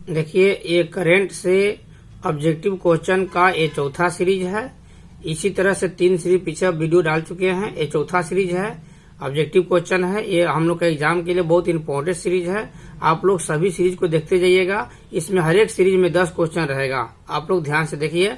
देखिए, ये करंट से ऑब्जेक्टिव क्वेश्चन का ये चौथा सीरीज है। इसी तरह से 3 सीरीज पीछे वीडियो डाल चुके हैं। ये चौथा सीरीज है, ऑब्जेक्टिव क्वेश्चन है। ये हम लोग का एग्जाम के लिए बहुत इंपॉर्टेंट सीरीज है। आप लोग सभी सीरीज को देखते जाइएगा। इसमें हर एक सीरीज में 10 क्वेश्चन रहेगा। आप लोग ध्यान से देखिए।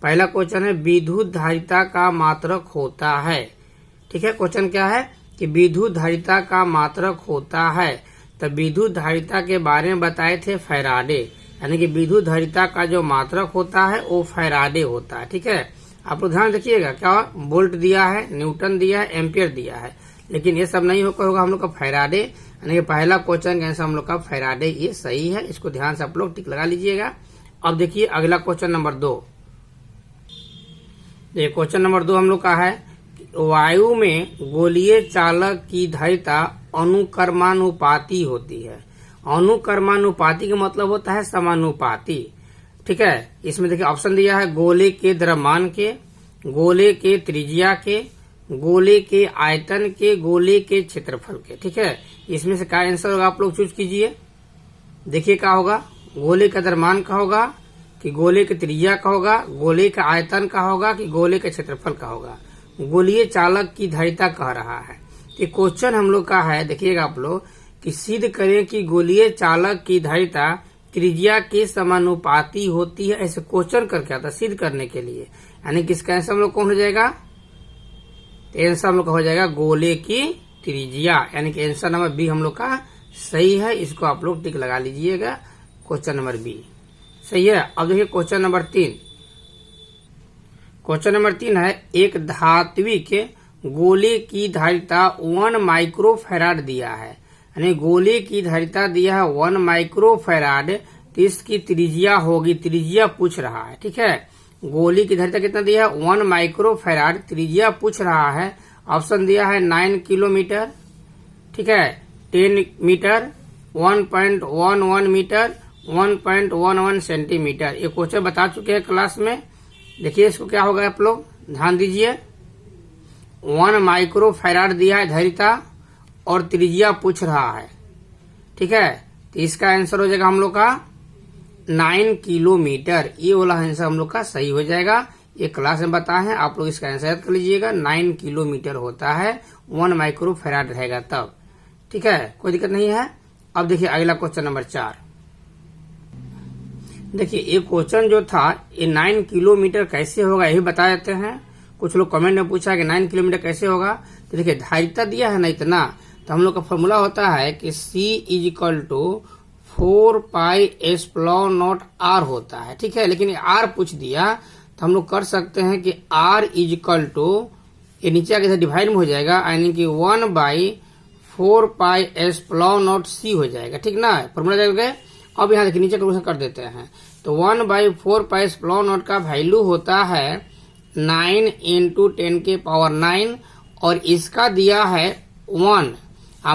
पहला क्वेश्चन है, विद्युत धारिता का मात्रक होता है। ठीक है, क्वेश्चन क्या है कि विद्युत धारिता का मात्रक होता है। तो विद्युत धारिता के बारे में बताए थे फैराडे, यानी कि विद्युत धारिता का जो मात्रक होता है वो फैराडे होता है। ठीक है, आप लोग ध्यान रखिएगा। क्या वोल्ट दिया है, न्यूटन दिया है, एम्पियर दिया है, लेकिन ये सब नहीं होगा हम लोग का फैराडे, यानी कि पहला क्वेश्चन का आंसर हम लोग का फैराडे, ये सही है। इसको ध्यान से आप लोग टिक लगा लीजिएगा। अब देखिए अगला क्वेश्चन नंबर 2। ये क्वेश्चन नंबर 2 हम लोग का है, वायु में गोलीय चालक की धारिता अनुक्रमानुपाती होती है। अनुक्रमानुपाती का मतलब होता है समानुपाती। ठीक है, इसमें देखिए ऑप्शन दिया है, गोले के द्रव्यमान के, गोले के त्रिज्या के, गोले के आयतन के, गोले के क्षेत्रफल के। ठीक है, इसमें से क्या आंसर होगा आप लोग चूज कीजिए। देखिए क्या होगा, गोले का द्रव्यमान का होगा कि गोले के त्रिज्या का होगा, गोले का आयतन का होगा कि गोले के क्षेत्रफल का होगा। गोलीय चालक की धारिता कह रहा है। ये क्वेश्चन हम लोग का है, देखिएगा आप लोग, कि सिद्ध करें कि गोलीय चालक की धारिता त्रिज्या के समानुपाती होती है। ऐसे क्वेश्चन करके आता सिद्ध करने के लिए, यानी कि इसका आंसर हम लोग कौन हो जाएगा, आंसर हम लोग का हो जाएगा गोले की त्रिज्या, यानी कि आंसर नंबर बी हम लोग का सही है। इसको आप लोग टिक लगा लीजिएगा, क्वेश्चन नंबर बी सही है। अब देखिए क्वेश्चन नंबर 3। क्वेश्चन नंबर 3 है, एक धात्विक गोले की धारिता 1 माइक्रोफैराड दिया है, यानी गोले की धारिता दिया है 1 माइक्रोफैराड, तो इसकी त्रिज्या होगी, त्रिज्या पूछ रहा है। ठीक है, गोले की धारिता कितना दिया है 1 माइक्रोफैराड, त्रिज्या पूछ रहा है। ऑप्शन दिया है 9 किलोमीटर, ठीक है, 10 मीटर, 1.11 मीटर, 1.11 सेंटीमीटर। ये क्वेश्चन बता चुके हैं क्लास में। देखिए इसको क्या होगा, आप लोग ध्यान दीजिए। 1 माइक्रोफैराड दिया है धारिता और त्रिज्या पूछ रहा है। ठीक है, तो इसका आंसर हो जाएगा हम लोग का 9 किलोमीटर। ये वाला आंसर हम लोग का सही हो जाएगा। ये क्लास में बताए हैं, आप लोग इसका आंसर याद कर लीजिएगा। 9 किलोमीटर होता है, 1 माइक्रोफैराड रहेगा तब। ठीक है, कोई दिक्कत नहीं है। अब देखिए अगला क्वेश्चन नंबर 4। देखिए ये क्वेश्चन जो था, ये 9 किलोमीटर कैसे होगा यही बता देते हैं। कुछ लोग कमेंट में पूछा कि 9 किलोमीटर कैसे होगा। तो देखिए धारिता दिया है ना इतना, तो हम लोग का फॉर्मूला होता है कि C = 4 पाई एप्सिलॉन R होता है। ठीक है, लेकिन R पूछ दिया तो हम लोग कर सकते हैं कि R = ये नीचे आगे डिवाइड में हो जाएगा, यानी कि 1/4 पाई एप्सिलॉन C हो जाएगा। ठीक ना, फॉर्मूला जाएगा। अब यहाँ देखिए नीचे कैलकुलेशन कर देते हैं, तो 1/4 पाई एप्सिलॉन का वैल्यू होता है 9 × 10⁻⁹, और इसका दिया है 1।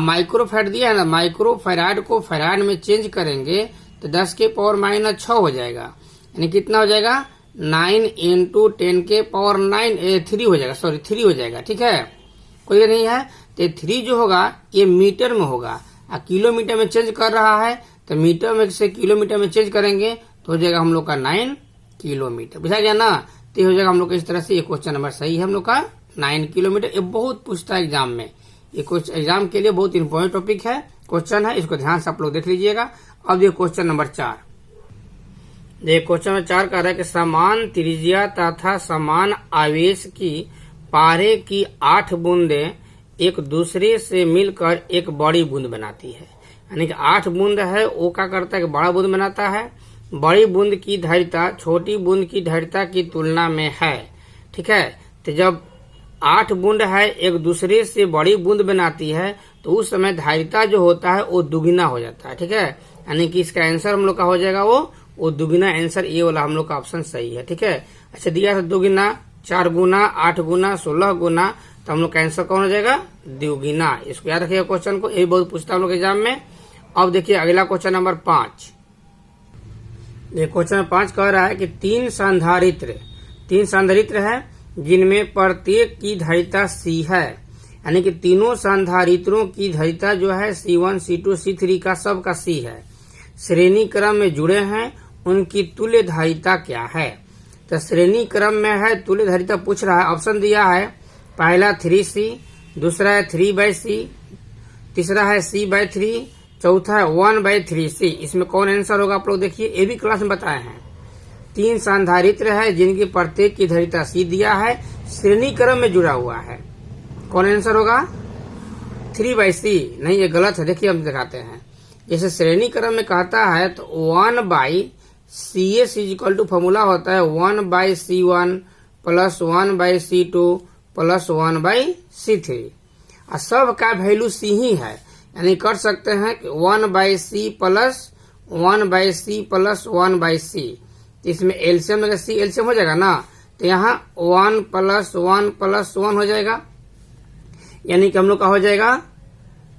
माइक्रोफैराड दिया है ना, माइक्रोफैराड को फैराड में चेंज करेंगे तो 10⁻⁻6 हो जाएगा, यानी कितना हो जाएगा 9 × 10⁻⁹ 3 हो जाएगा, सॉरी 3 हो जाएगा। ठीक है, कोई नहीं है, तो 3 जो होगा ये मीटर में होगा, किलोमीटर में चेंज कर रहा है, तो मीटर में से किलोमीटर में चेंज करेंगे तो हो जाएगा हम लोग का 9 किलोमीटर। बुझा गया ना, तो हो जाएगा हम लोग का इस तरह से। ये क्वेश्चन नंबर सही है हम लोग का 9 किलोमीटर। ये बहुत पूछता है एग्जाम में, ये एग्जाम के लिए बहुत इंपॉर्टेंट टॉपिक है, क्वेश्चन है, इसको ध्यान से आप लोग देख लीजिएगा। अब ये क्वेश्चन नंबर 4। ये क्वेश्चन नंबर 4 कह रहा है कि समान त्रिज्या तथा समान आवेश की पारे की 8 बूंदें एक दूसरे से मिलकर एक बड़ी बूंद बनाती है, यानी कि 8 बूंद है, वो क्या करता है कि बड़ा बूंद बनाता है। बड़ी बूंद की धारिता छोटी बूंद की धारिता की तुलना में है। ठीक है, तो जब 8 बूंद है एक दूसरे से बड़ी बूंद बनाती है, तो उस समय धारिता जो होता है वो दुगुना हो जाता है। ठीक है, यानी कि इसका आंसर हम लोग का हो जाएगा वो दुगुना आंसर, ये वाला हम लोग का ऑप्शन सही है। ठीक है, अच्छा दिया था दुगुना, 4 गुना, 8 गुना, 16 गुना, तो हम लोग का आंसर कौन हो जाएगा द्विगुना। इसको याद रखिएगा क्वेश्चन को, यही बहुत पूछता है हम लोग एग्जाम में। अब देखिए अगला क्वेश्चन नंबर 5। ये क्वेश्चन नंबर 5 कह रहा है कि 3 संधारित्र है जिनमें प्रत्येक की धारिता C है, यानी कि तीनों संधारित्रों की धारिता जो है C1, C2, C3 का सब का C है। श्रेणी क्रम में जुड़े हैं उनकी तुल्य धारिता क्या है। तो श्रेणी क्रम में है तुल्य धारिता पूछ रहा है। ऑप्शन दिया है, पहला 3C, दूसरा है 3/C, तीसरा है C/3, चौथा है 1/3C। इसमें कौन आंसर होगा आप लोग देखिए, ये भी क्लास में बताए हैं। 3 संधारित्र है जिनकी प्रत्येक की धारिता C दिया है, श्रेणी क्रम में जुड़ा हुआ है। कौन आंसर होगा? 3/C। नहीं, ये गलत है। देखिए हम दिखाते हैं। जैसे श्रेणी क्रम में कहता है तो 1/CS इक्वल टू फॉर्मूला होता है 1/C1 plus 1/C2 plus 1/C3। और सब का वैल्यू C ही है, यानी कर सकते हैं कि 1/C plus 1/C plus 1/C। इसमें एलसीएम में C एलसीएम हो जाएगा ना, तो यहाँ 1 प्लस 1 प्लस 1 हो जाएगा, यानी कि हम लोग का हो जाएगा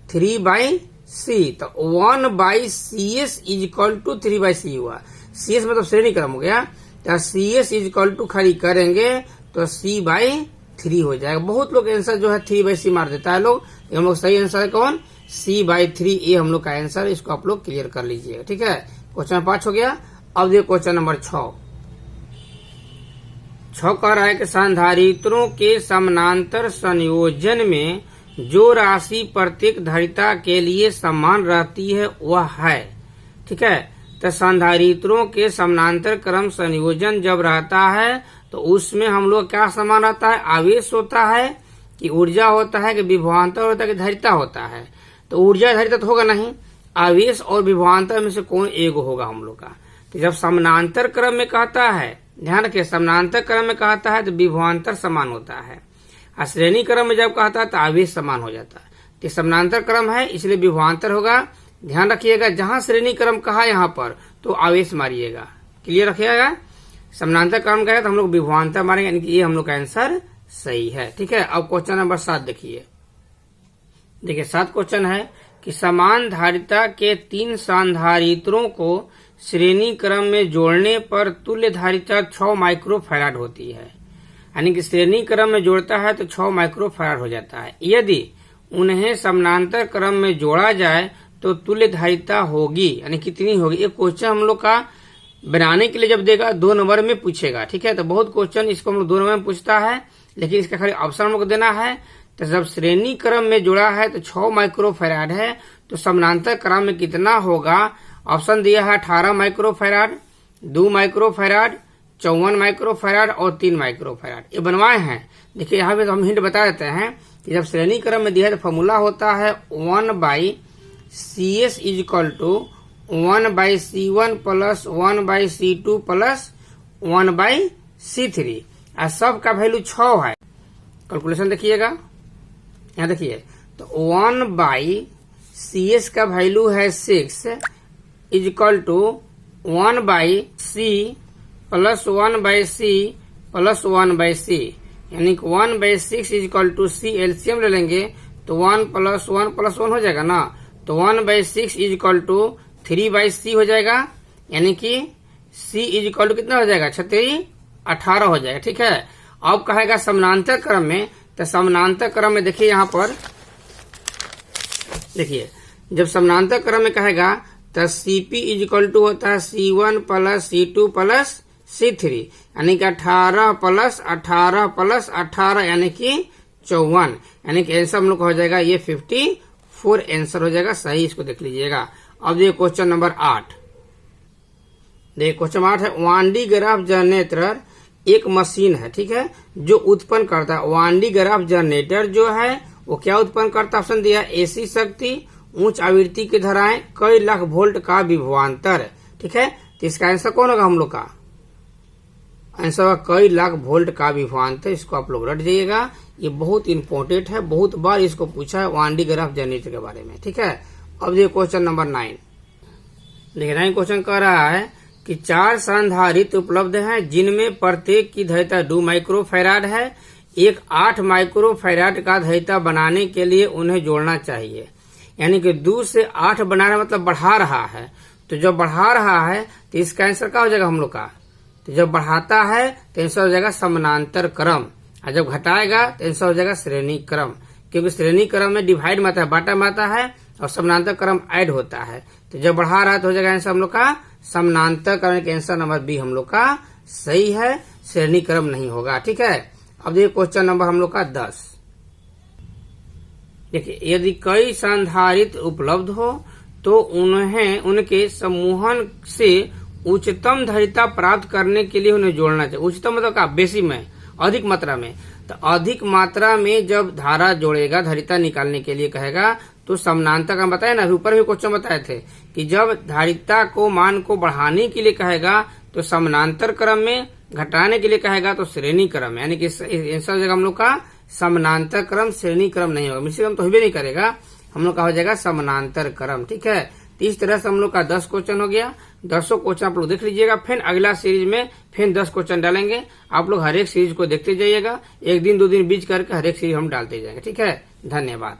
3/C। तो 1/CS is equal to 3/C हुआ। CS मतलब श्रेणी क्रम हो गया, तो CS इज इक्वल टू खड़ी करेंगे तो C/3 हो जाएगा। बहुत लोग आंसर जो है 3/C मार देता है लोग, हम लोग सही आंसर है कौन? C/3। ये हम लोग का आंसर, इसको आप लोग क्लियर कर लीजिएगा। ठीक है, क्वेश्चन 5 हो गया। अब देखिए क्वेश्चन नंबर 6 कह रहा है कि संधारित्रों के समानांतर संयोजन में जो राशि प्रत्येक धारिता के लिए समान रहती है वह है। ठीक है, तो संधारित्रों के समानांतर क्रम संयोजन जब रहता है तो उसमें हम लोग क्या समान रहता है? आवेश होता है कि ऊर्जा होता है कि विभवांतर होता है कि धारिता होता है? तो ऊर्जा धारिता तो होगा नहीं, आवेश और विभवांतर में से कौन एक होगा हम लोग का। तो जब समानांतर क्रम में कहता है, ध्यान रखिए, समानांतर क्रम में कहता है तो विभवांतर समान होता है, और श्रेणी क्रम में जब कहता है तो आवेश समान हो जाता है। तो समानांतर क्रम है इसलिए विभवांतर होगा। ध्यान रखिएगा, जहां श्रेणी क्रम कहा यहाँ पर तो आवेश मारिएगा। क्लियर रखिएगा, समानांतर क्रम कहेगा तो हम लोग विभवांतर मारेंगे, यानी कि ये हम लोग का आंसर सही है। ठीक है, अब क्वेश्चन नंबर 7 देखिए। 7 क्वेश्चन है कि समान धारिता के 3 संधारित्रों को श्रेणी क्रम में जोड़ने पर तुल्य धारिता 6 माइक्रोफैराड होती है। यानी कि श्रेणी क्रम में जोड़ता है तो 6 माइक्रोफैराड हो जाता है। यदि उन्हें समानांतर क्रम में जोड़ा जाए तो तुल्य धारिता होगी, यानी कितनी होगी। ये क्वेश्चन हम लोग का बनाने के लिए जब देगा 2 नंबर में पूछेगा। ठीक है, तो बहुत क्वेश्चन इसको हम लोग 2 नंबर में पूछता है, लेकिन इसका खाली ऑप्शन हम लोग देना है। तो जब श्रेणी क्रम में जुड़ा है तो 6 माइक्रोफैराड है, तो समानांतर क्रम में कितना होगा? ऑप्शन दिया है 18 माइक्रोफैराड, 2 माइक्रोफैराड, 54 माइक्रोफैराड और 3 माइक्रोफैराड। ये बनवाए हैं। देखिए यहाँ पे हम हिंट बता देते हैं कि जब श्रेणी क्रम में दिया है तो फॉर्मूला होता है 1/CS is equal to 1/C1 plus 1/C2 plus 1/C3। और सब का वैल्यू 6 है। कैलकुलेशन देखिएगा, यहाँ देखिए, तो 1/CS का वैल्यू है 6 is equal to 1/C plus 1/C plus 1/C, यानी कि 1/6 is equal to C। LCM ले लेंगे तो 1 प्लस 1 प्लस 1 हो जाएगा ना, तो 1/6 इज इक्वल टू 3/C हो जाएगा, यानी कि C इज इक्वल टू कितना हो जाएगा? 18 हो जाएगा। ठीक है, अब कहेगा समानांतर क्रम में, तो समानांतर क्रम में देखिए यहाँ पर देखिए, जब समानांतर क्रम में कहेगा तो CP इज इक्वल टू होता है C1 plus C2 plus C3, यानी कि 18 प्लस 18 प्लस 18, यानी कि 54, यानी कि आंसर हम लोग का हो जाएगा ये 54 आंसर हो जाएगा सही। इसको देख लीजिएगा। अब देखिए क्वेश्चन नंबर 8। देखिए क्वेश्चन 8 है, वांडी ग्राफ जनरेटर एक मशीन है, ठीक है, जो उत्पन्न करता है। वांडी ग्राफ जनरेटर जो है वो क्या उत्पन्न करता है? ऑप्शन दिया AC शक्ति, उच्च आवृत्ति की धाराएं, कई लाख वोल्ट का विभवांतर। ठीक है, तो इसका आंसर कौन होगा? हम लोग का आंसर होगा कई लाख वोल्ट का विभवांतर। इसको आप लोग रट जाइएगा, ये बहुत इंपॉर्टेंट है, बहुत बार इसको पूछा है वांडी ग्राफ जनरेटर के बारे में। ठीक है, अब देखिए क्वेश्चन नंबर 9। देखिए 9 क्वेश्चन कह रहा है कि 4 संधारित्र उपलब्ध हैं जिनमें प्रत्येक की धारिता 2 माइक्रोफैराड है। एक 8 माइक्रोफैराड का धारिता बनाने के लिए उन्हें जोड़ना चाहिए, यानी कि 2 से 8 बनाना मतलब बढ़ा रहा है। तो जब बढ़ा रहा है तो इसका आंसर क्या हो जाएगा हम लोग का? तो जब बढ़ाता है तो आंसर हो जाएगा समानांतर क्रम, और जब घटाएगा तो आंसर हो जाएगा श्रेणी क्रम, क्योंकि श्रेणी क्रम में डिवाइड में आता है, बाटा में आता है, और समानांतर क्रम ऐड होता है, तो जब बढ़ा रहा है तो हो जाएगा आंसर हम लोग का समानांतर क्रम के आंसर नंबर बी हम लोग का सही है, श्रेणी क्रम नहीं होगा। ठीक है, अब देखिए क्वेश्चन नंबर हम लोग का 10। देखिए, यदि कई संधारित्र उपलब्ध हो तो उन्हें उनके समूहन से उच्चतम धारिता प्राप्त करने के लिए उन्हें जोड़ना चाहिए। उच्चतम मतलब का बेसी में, अधिक मात्रा में। तो अधिक मात्रा में जब धारा जोड़ेगा, धारिता निकालने के लिए कहेगा, तो समानांतर क्रम बताया ना, ऊपर भी क्वेश्चन बताए थे कि जब धारिता को मान को बढ़ाने के लिए कहेगा तो समानांतर क्रम में, घटाने के लिए कहेगा तो श्रेणी क्रम, यानी कि आंसर हो जाएगा हम लोग का समानांतर क्रम, श्रेणी क्रम नहीं होगा। मिश्र क्रम तो भी नहीं करेगा, हम लोग का हो जाएगा समानांतर क्रम। ठीक है, तो इस तरह से हम लोग का 10 क्वेश्चन हो गया। 10 क्वेश्चन आप लोग देख लीजिएगा, फिर अगला सीरीज में फिर 10 क्वेश्चन डालेंगे। आप लोग हर एक सीरीज को देखते जाइएगा, एक दिन 2 दिन बीच करके हर एक सीरीज हम डालते जाएंगे। ठीक है, धन्यवाद।